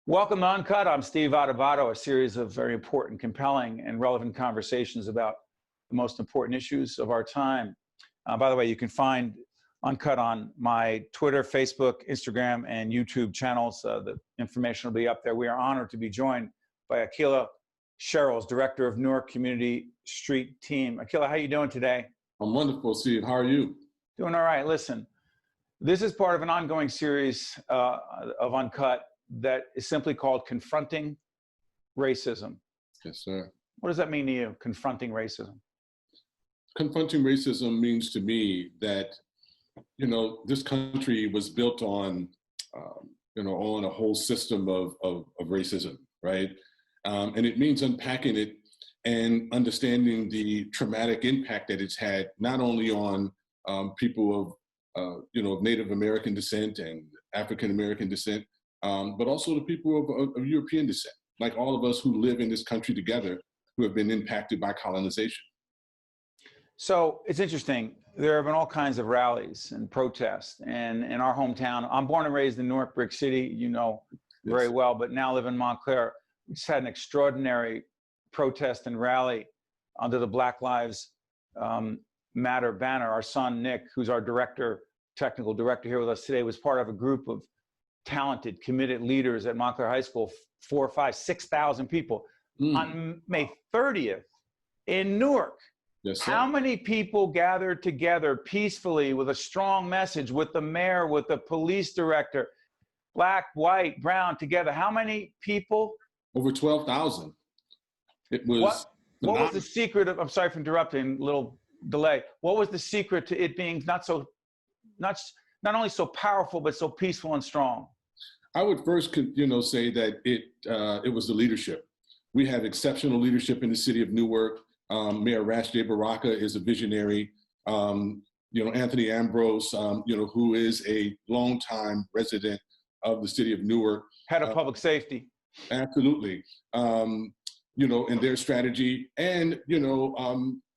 Welcome to Uncut. I'm Steve Adubato, a series of very important, compelling, and relevant conversations about the most important issues of our time. By the way, you can find Uncut on my Twitter, Facebook, Instagram, and YouTube channels. The information will be up there. We are honored to be joined by Aqeela Sherrills, Director of Newark Community Street Team. Aqeela, how are you doing today? I'm wonderful, Steve. How are you? Doing all right. Listen, this is part of an ongoing series of Uncut that is simply called Confronting Racism. Yes, sir. What does that mean to you, confronting racism? Confronting racism means to me that, this country was built on, on a whole system of racism, right? And it means unpacking it and understanding the traumatic impact that it's had, not only on people of Native American descent and African American descent, but also the people of European descent, like all of us who live in this country together, who have been impacted by colonization. So it's interesting. There have been all kinds of rallies and protests. And in our hometown, I'm born and raised in Newark, brick city, you know very well, but now live in Montclair. We just had an extraordinary protest and rally under the Black Lives Matter banner. Our son, Nick, who's our technical director here with us today, was part of a group of talented, committed leaders at Montclair High School, 4,000, 5,000, 6,000 people on May 30th in Newark. Yes, sir. How many people gathered together peacefully with a strong message, with the mayor, with the police director, black, white, brown, together? How many people? Over 12,000. It was. What was the secret of, I'm sorry for interrupting, little delay. What was the secret to it being not only so powerful, but so peaceful and strong? I would first, say that it was the leadership. We have exceptional leadership in the city of Newark. Mayor Rashid Baraka is a visionary. Anthony Ambrose, who is a longtime resident of the city of Newark. Head of public safety. Absolutely. And their strategy and,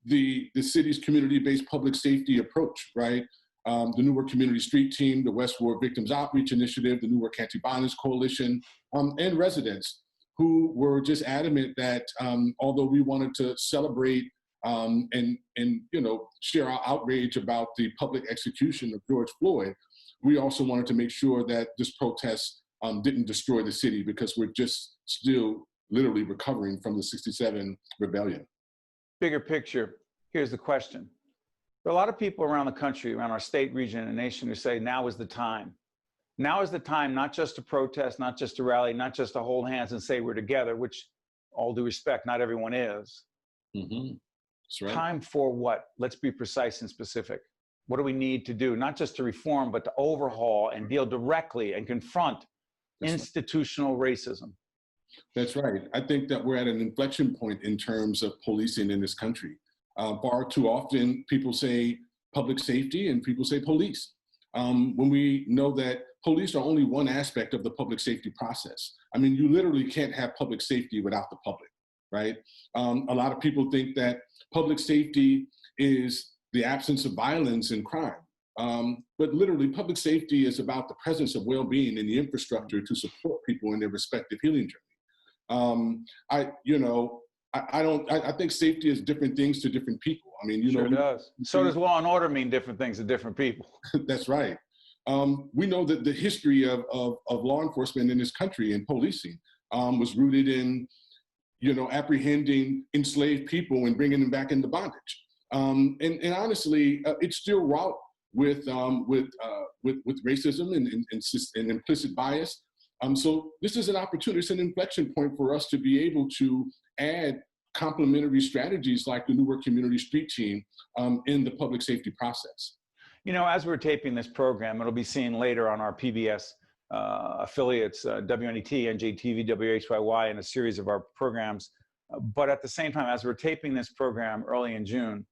the city's community-based public safety approach, right? The Newark Community Street Team, the West Ward Victims Outreach Initiative, the Newark Anti-Violence Coalition, and residents who were just adamant that although we wanted to celebrate and share our outrage about the public execution of George Floyd, we also wanted to make sure that this protest didn't destroy the city, because we're just still literally recovering from the '67 rebellion. Bigger picture, here's the question. There are a lot of people around the country, around our state, region, and nation who say now is the time. Now is the time not just to protest, not just to rally, not just to hold hands and say we're together, which, all due respect, not everyone is. Mm-hmm. That's right. Time for what? Let's be precise and specific. What do we need to do? Not just to reform, but to overhaul and deal directly and confront institutional racism. That's right. I think that we're at an inflection point in terms of policing in this country. Far too often, people say public safety and people say police, when we know that police are only one aspect of the public safety process. I mean, you literally can't have public safety without the public, right? A lot of people think that public safety is the absence of violence and crime. But literally, public safety is about the presence of well-being and the infrastructure to support people in their respective healing journey. I think safety is different things to different people. I mean, Sure does. So does law and order mean different things to different people. That's right. We know that the history of law enforcement in this country and policing was rooted in, apprehending enslaved people and bringing them back into bondage. And honestly, it's still wrought with racism and implicit bias. So this is an opportunity, it's an inflection point for us to be able to add complementary strategies like the Newark Community Street Team in the public safety process. As we're taping this program, it'll be seen later on our PBS affiliates, WNET, NJTV, WHYY, and a series of our programs. But at the same time, as we're taping this program early in June,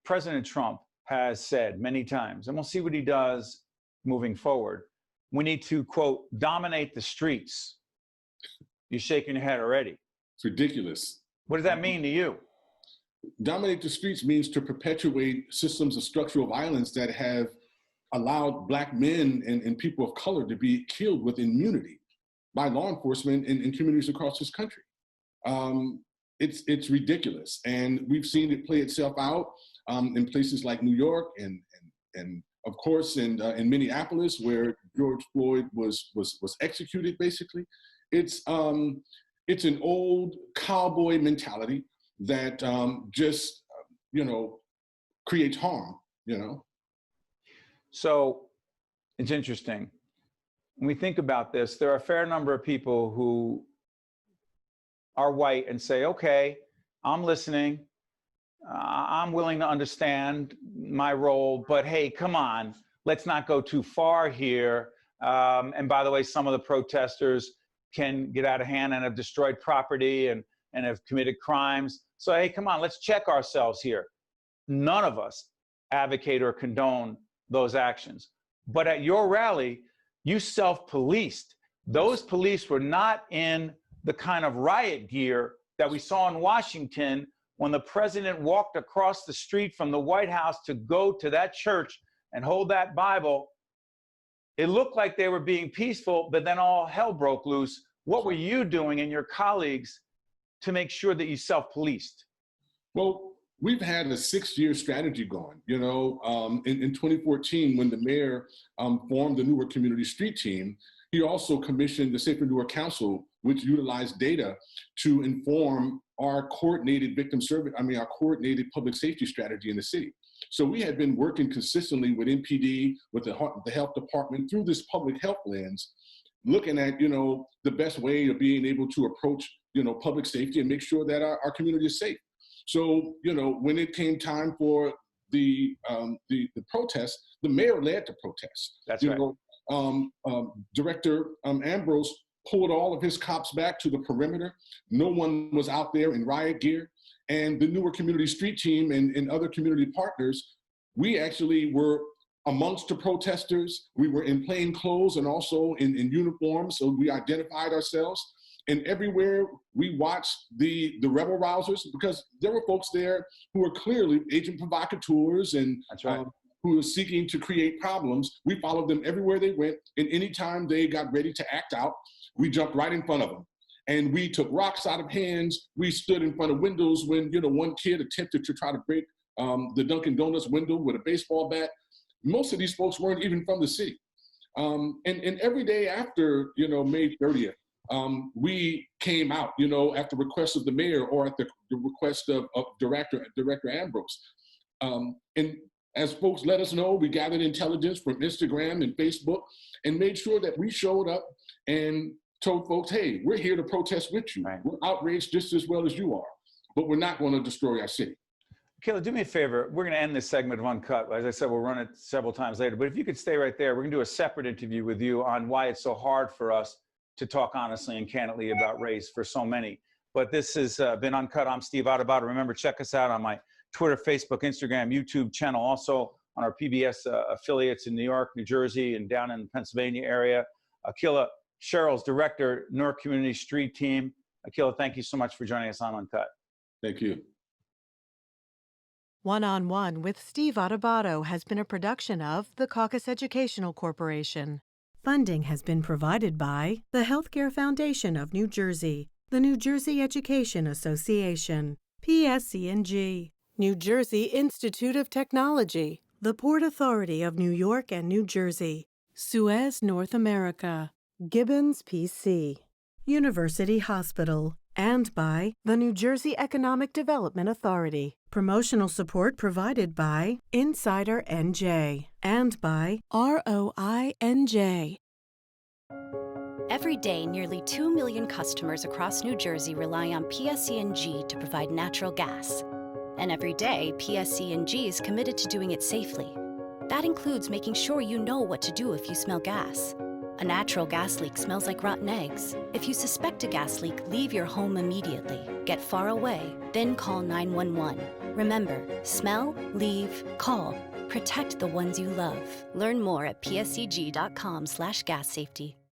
President Trump has said many times, and we'll see what he does moving forward, we need to, quote, dominate the streets. You're shaking your head already. It's ridiculous. What does that mean to you? Dominate the streets means to perpetuate systems of structural violence that have allowed Black men and people of color to be killed with immunity. by law enforcement in communities across this country. It's ridiculous, and we've seen it play itself out in places like New York and of course in Minneapolis, where George Floyd was executed. Basically, it's an old cowboy mentality that just creates harm. So it's interesting. When we think about this, there are a fair number of people who are white and say, okay, I'm listening. I'm willing to understand my role, but hey, come on, let's not go too far here. And by the way, some of the protesters can get out of hand and have destroyed property and have committed crimes. So, hey, come on, let's check ourselves here. None of us advocate or condone those actions. But at your rally, you self-policed. Those police were not in the kind of riot gear that we saw in Washington when the president walked across the street from the White House to go to that church and hold that Bible. It looked like they were being peaceful, but then all hell broke loose. What were you doing and your colleagues to make sure that you self-policed? Well, we've had a 6-year strategy going. In 2014, when the mayor formed the Newark Community Street Team, he also commissioned the Safer Newark Council, which utilized data to inform our coordinated our coordinated public safety strategy in the city. So we had been working consistently with NPD, with the health department through this public health lens, looking at, the best way of being able to approach, public safety and make sure that our community is safe. So, when it came time for the protest, the mayor led the protest. That's right. Director Ambrose pulled all of his cops back to the perimeter. No one was out there in riot gear. And the Newark Community Street Team and other community partners, we actually were amongst the protesters. We were in plain clothes and also in uniforms, so we identified ourselves. And everywhere we watched the rebel rousers, because there were folks there who were clearly agent provocateurs and That's right. Who were seeking to create problems. We followed them everywhere they went, and anytime they got ready to act out, we jumped right in front of them. And we took rocks out of hands. We stood in front of windows when, one kid attempted to try to break the Dunkin' Donuts window with a baseball bat. Most of these folks weren't even from the city. And every day after, May 30th, we came out, at the request of the mayor or at the request of Director Ambrose. And as folks let us know, we gathered intelligence from Instagram and Facebook and made sure that we showed up and told folks, hey, we're here to protest with you. Right. We're outraged just as well as you are, but we're not going to destroy our city. Aqeela, do me a favor. We're going to end this segment of Uncut. As I said, we'll run it several times later. But if you could stay right there, we're going to do a separate interview with you on why it's so hard for us to talk honestly and candidly about race for so many. But this has been Uncut. I'm Steve Adubato. Remember, check us out on my Twitter, Facebook, Instagram, YouTube channel, also on our PBS affiliates in New York, New Jersey, and down in the Pennsylvania area. Aqeela Sherrills, Director, Newark Community Street Team. Aqeela, thank you so much for joining us on Uncut. Thank you. One-on-One with Steve Adubato has been a production of the Caucus Educational Corporation. Funding has been provided by the Healthcare Foundation of New Jersey, the New Jersey Education Association, PSC&G, New Jersey Institute of Technology, the Port Authority of New York and New Jersey, Suez North America, Gibbons PC, University Hospital, and by the New Jersey Economic Development Authority. Promotional support provided by Insider NJ and by ROI-NJ. Every day, nearly 2 million customers across New Jersey rely on PSC&G to provide natural gas. And every day, PSC&G is committed to doing it safely. That includes making sure you know what to do if you smell gas. A natural gas leak smells like rotten eggs. If you suspect a gas leak, leave your home immediately. Get far away, then call 911. Remember, smell, leave, call. Protect the ones you love. Learn more at pscg.com/gas safety.